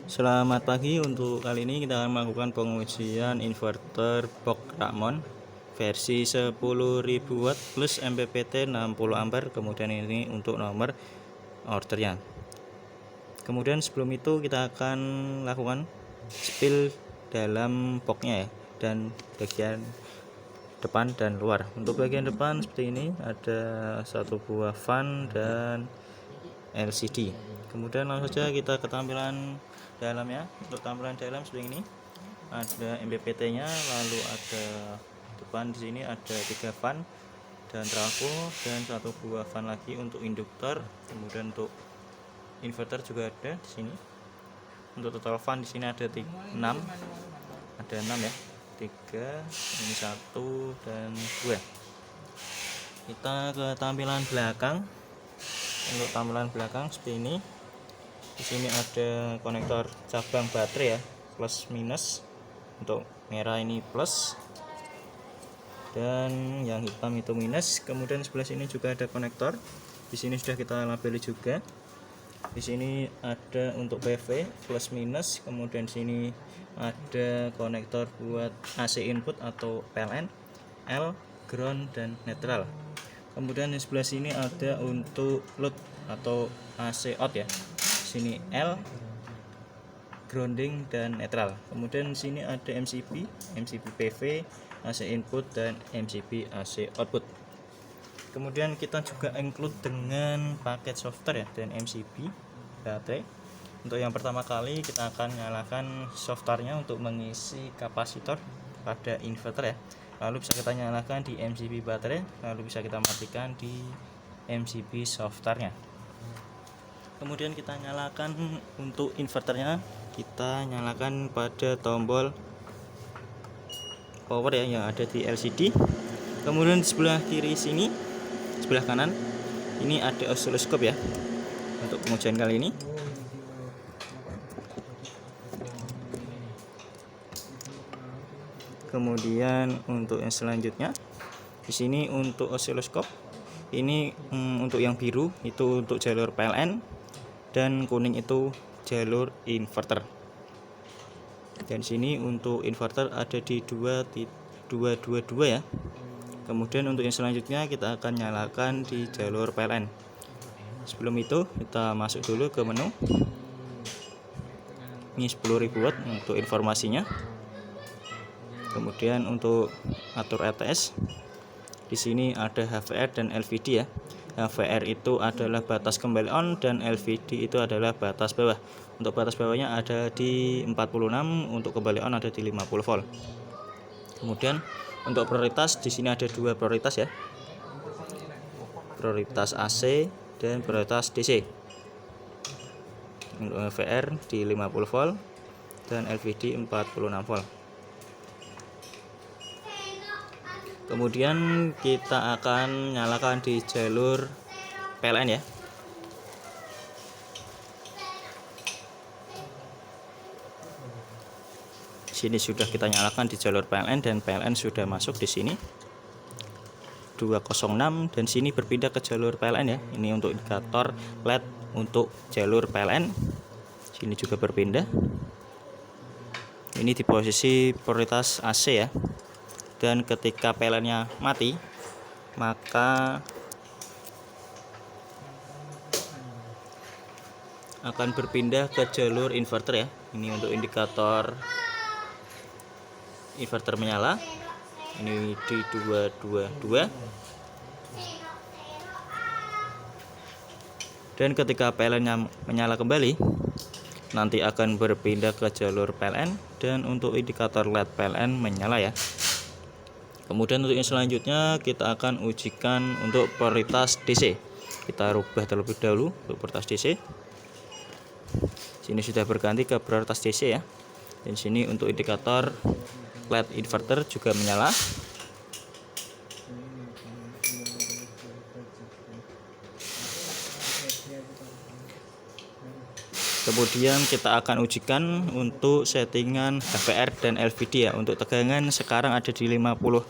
Selamat pagi. Untuk kali ini kita akan melakukan pengujian inverter box Ramon versi 10.000 watt plus MPPT 60 ampere. Kemudian ini untuk nomor ordernya. Kemudian sebelum itu kita akan lakukan spill dalam boxnya ya, dan bagian depan dan luar. Untuk bagian depan seperti ini, ada satu buah fan dan LCD. Kemudian langsung saja kita ke tampilan dalamnya. Untuk tampilan dalam seperti ini, ada MPPT nya, lalu ada depan di sini ada 3 fan dan trafo dan satu buah fan lagi untuk induktor. Kemudian untuk inverter juga ada di sini. Untuk total fan di sini ada 6, ada 6 ya, 3, ini 1 dan 2. Kita ke tampilan belakang. Untuk tampilan belakang seperti ini, di sini ada konektor cabang baterai ya, plus minus. Untuk merah ini plus dan yang hitam itu minus. Kemudian sebelah sini juga ada konektor, di sini sudah kita labeli juga. Di sini ada untuk PV plus minus. Kemudian di sini ada konektor buat AC input atau PLN, L, ground dan netral. Kemudian di sebelah sini ada untuk load atau AC out ya. Sini L, grounding dan netral. Kemudian di sini ada MCB, MCB PV, AC input dan MCB AC output. Kemudian kita juga include dengan paket software ya dan MCB baterai. Untuk yang pertama kali kita akan nyalakan softwarenya untuk mengisi kapasitor pada inverter ya. Lalu bisa kita nyalakan di MCB baterai, lalu bisa kita matikan di MCB softwarenya. Kemudian kita nyalakan untuk inverternya, kita nyalakan pada tombol power ya yang ada di LCD. Kemudian di sebelah kiri sini, sebelah kanan ini ada oscilloscope ya untuk pengujian kali ini. Kemudian untuk yang selanjutnya di sini untuk oscilloscope ini untuk yang biru itu untuk jalur PLN dan kuning itu jalur inverter. Dan sini untuk inverter ada di 222 ya. Kemudian untuk yang selanjutnya kita akan nyalakan di jalur PLN. Sebelum itu kita masuk dulu ke menu. Ini 10.000 watt untuk informasinya. Kemudian untuk atur RTS, di sini ada HVR dan LVD ya. HVR itu adalah batas kembali on dan LVD itu adalah batas bawah. Untuk batas bawahnya ada di 46, untuk kembali on ada di 50 volt. Kemudian untuk prioritas di sini ada 2 prioritas ya. Prioritas AC dan prioritas DC. Untuk HVR di 50 volt dan LVD 46 volt. Kemudian kita akan nyalakan di jalur PLN ya. Sini sudah kita nyalakan di jalur PLN dan PLN sudah masuk di sini 206, dan sini berpindah ke jalur PLN ya. Ini untuk indikator LED untuk jalur PLN. Sini juga berpindah. Ini di posisi prioritas AC ya. Dan ketika PLN-nya mati, maka akan berpindah ke jalur inverter ya. Ini untuk indikator inverter menyala. Ini di 222. Dan ketika PLN-nya menyala kembali, nanti akan berpindah ke jalur PLN dan untuk indikator LED PLN menyala ya. Kemudian untuk yang selanjutnya kita akan ujikan untuk prioritas DC. Kita rubah terlebih dahulu untuk prioritas DC. Sini sudah berganti ke prioritas DC ya. Dan sini untuk indikator LED inverter juga menyala. Kemudian kita akan ujikan untuk settingan HVR dan LVD ya. Untuk tegangan sekarang ada di 57.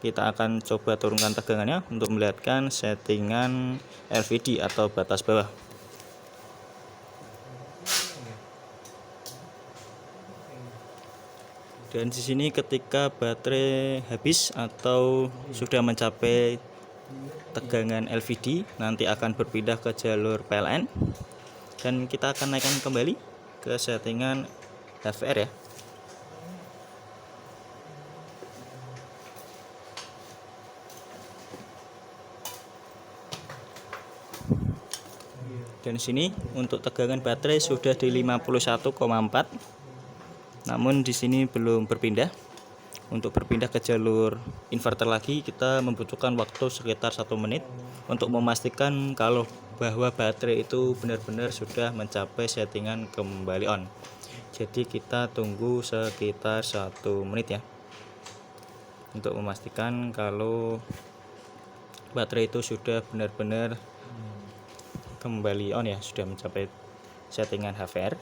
Kita akan coba turunkan tegangannya untuk melihatkan settingan LVD atau batas bawah. Dan di sini ketika baterai habis atau sudah mencapai tegangan LVD, nanti akan berpindah ke jalur PLN dan kita akan naikkan kembali ke settingan HVR ya. Dan sini untuk tegangan baterai sudah di 51,4. Namun di sini belum berpindah. Untuk berpindah ke jalur inverter lagi kita membutuhkan waktu sekitar 1 menit untuk memastikan kalau bahwa baterai itu benar-benar sudah mencapai settingan kembali on. Jadi kita tunggu sekitar 1 menit ya, untuk memastikan kalau baterai itu sudah benar-benar kembali on ya, sudah mencapai settingan HVR.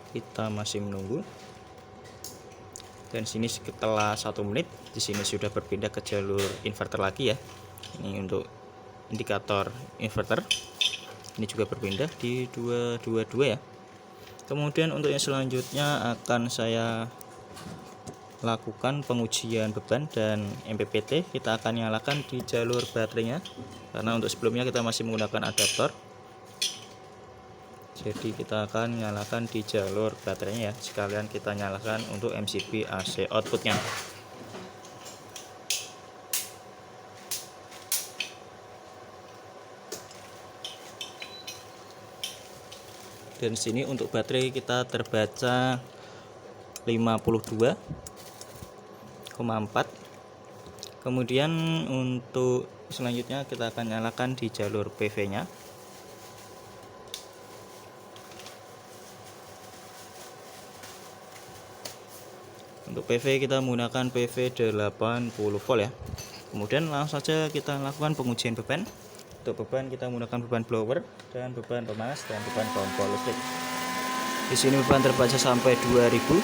Kita masih menunggu. Dan sini setelah 1 menit di sini sudah berpindah ke jalur inverter lagi ya. Ini untuk indikator inverter. Ini juga berpindah di 222 ya. Kemudian untuk yang selanjutnya akan saya lakukan pengujian beban dan MPPT. Kita akan nyalakan di jalur baterainya karena untuk sebelumnya kita masih menggunakan adaptor. Jadi kita akan nyalakan di jalur baterainya ya, sekalian kita nyalakan untuk MCB AC outputnya. Dan sini untuk baterai kita terbaca 52,4. Kemudian untuk selanjutnya kita akan nyalakan di jalur PV nya. Untuk PV kita menggunakan PV 80 volt ya. Kemudian langsung saja kita lakukan pengujian beban. Untuk beban kita menggunakan beban blower dan beban pemanas dan beban kompor listrik. Di sini beban terbaca sampai 2000.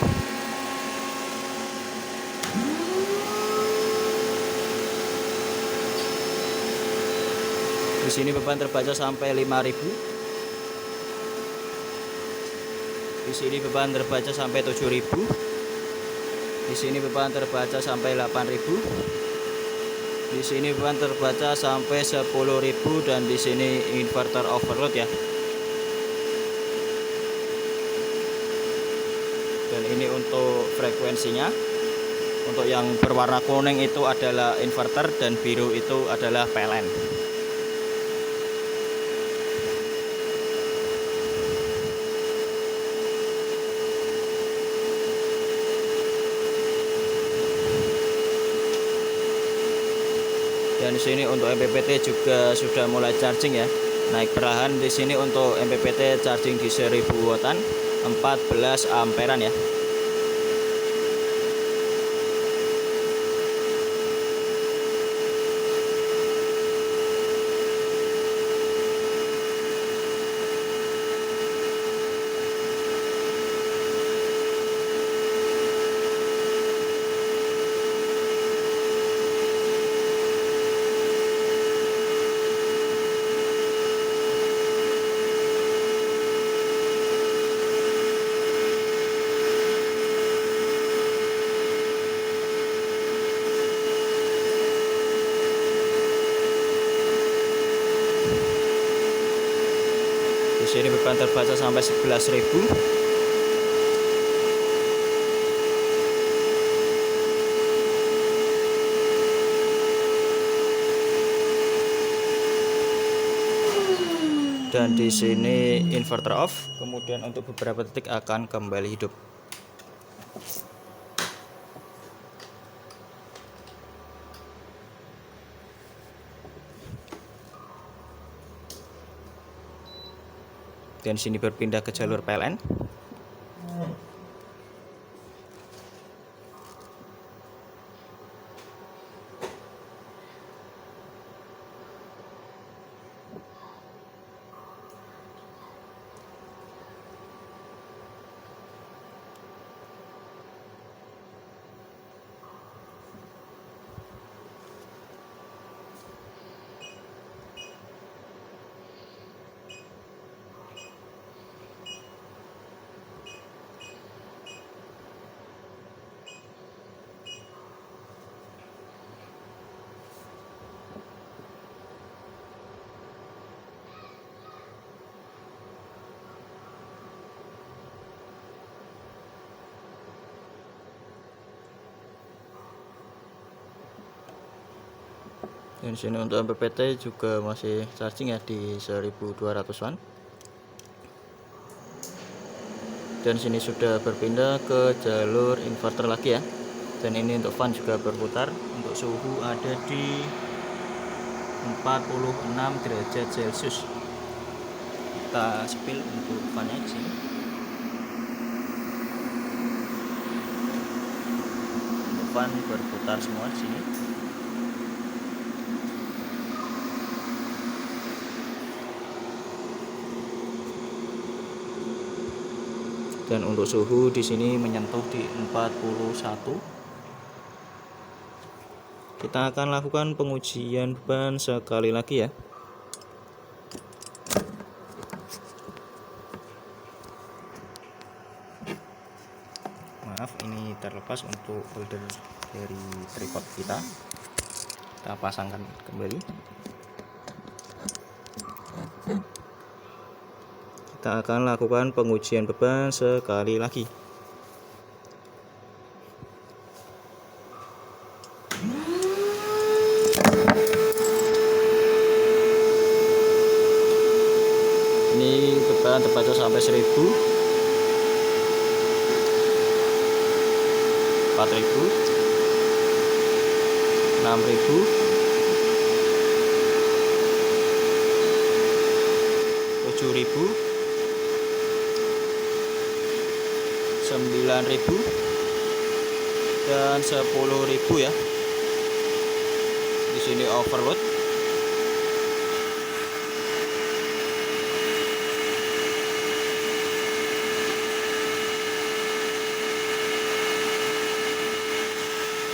Di sini beban terbaca sampai 5000. Di sini beban terbaca sampai 7000. Di sini beban terbaca sampai 8000. Di sini beban terbaca sampai 10.000 dan di sini inverter overload ya. Dan ini untuk frekuensinya. Untuk yang berwarna kuning itu adalah inverter dan biru itu adalah PLN. Dan di sini untuk MPPT juga sudah mulai charging ya, naik perlahan. Di sini untuk MPPT charging di 1000 wattan, 14 amperan ya. Di sini beban terbaca sampai 11.000. Dan di sini inverter off, kemudian untuk beberapa detik akan kembali hidup. Dan sini berpindah ke jalur PLN. Dan sini untuk MPPT juga masih charging ya di 1200 watt. Dan sini sudah berpindah ke jalur inverter lagi ya. Dan ini untuk fan juga berputar. Untuk suhu ada di 46 derajat Celcius. Kita spill untuk fannya di sini. Untuk fan berputar semua di sini. Dan untuk suhu di sini menyentuh di 41. Kita akan lakukan pengujian beban sekali lagi ya. Maaf, ini terlepas untuk holder dari tripod kita. Kita pasangkan kembali. Kita akan lakukan pengujian beban sekali lagi. Ini beban terbaca sampai 1000, 4000, 6000, 7000, 9000 dan 10.000 ya. Di sini overload.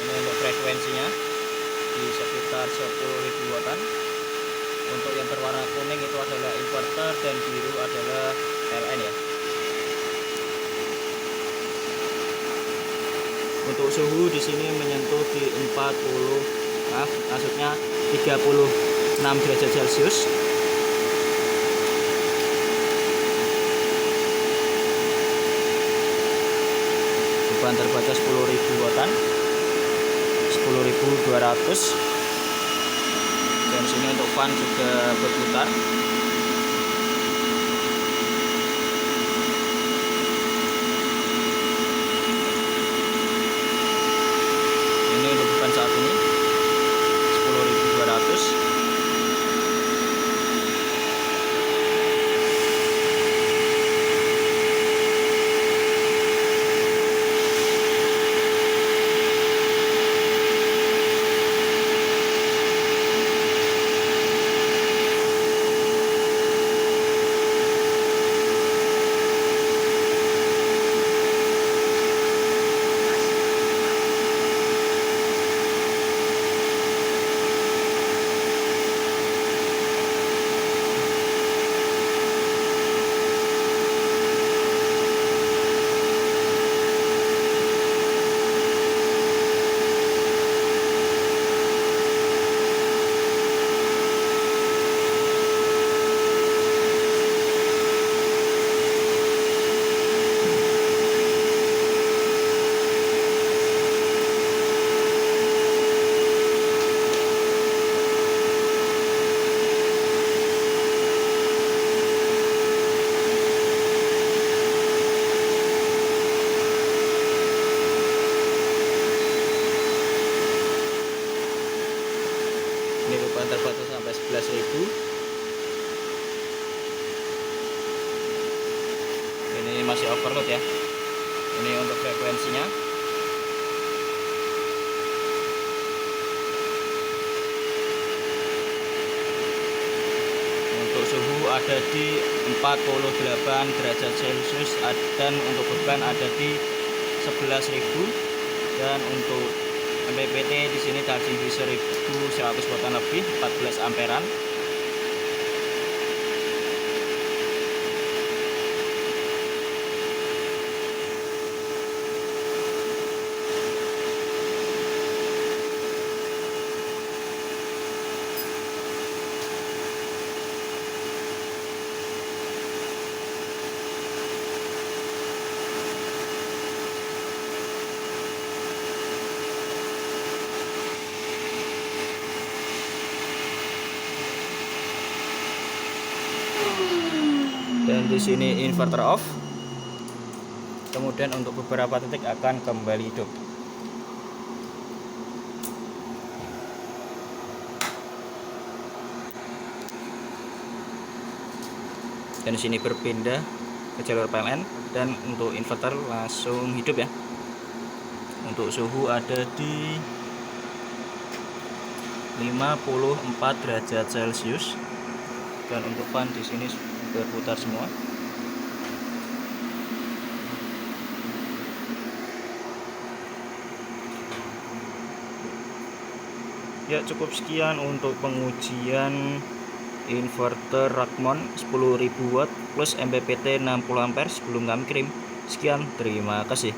Ini untuk frekuensinya di sekitar 10.000 wattan. Untuk yang berwarna kuning itu adalah inverter dan biru adalah PLN ya. Untuk suhu di sini menyentuh di 36 derajat Celcius. Beban terbaca 10.000 wattan, 10.200. Dan sini untuk fan juga berputar. Ini untuk beban saat ini 10.200. Ini beban terbatas sampai 11.000. Ini masih overload ya. Ini untuk frekuensinya. Untuk suhu ada di 48 derajat Celcius dan untuk beban ada di 11.000. Dan untuk MPPT di sini charging di 1100 wattan lebih, 14 amperan. Dan di sini inverter off. Kemudian untuk beberapa titik akan kembali hidup. Dan di sini berpindah ke jalur PLN, dan untuk inverter langsung hidup ya. Untuk suhu ada di 54 derajat Celcius, dan untuk fan di sini berputar semua. Ya, cukup sekian untuk pengujian inverter Rakmon 10.000 watt plus MPPT 60 ampere sebelum kami kirim. Sekian, terima kasih.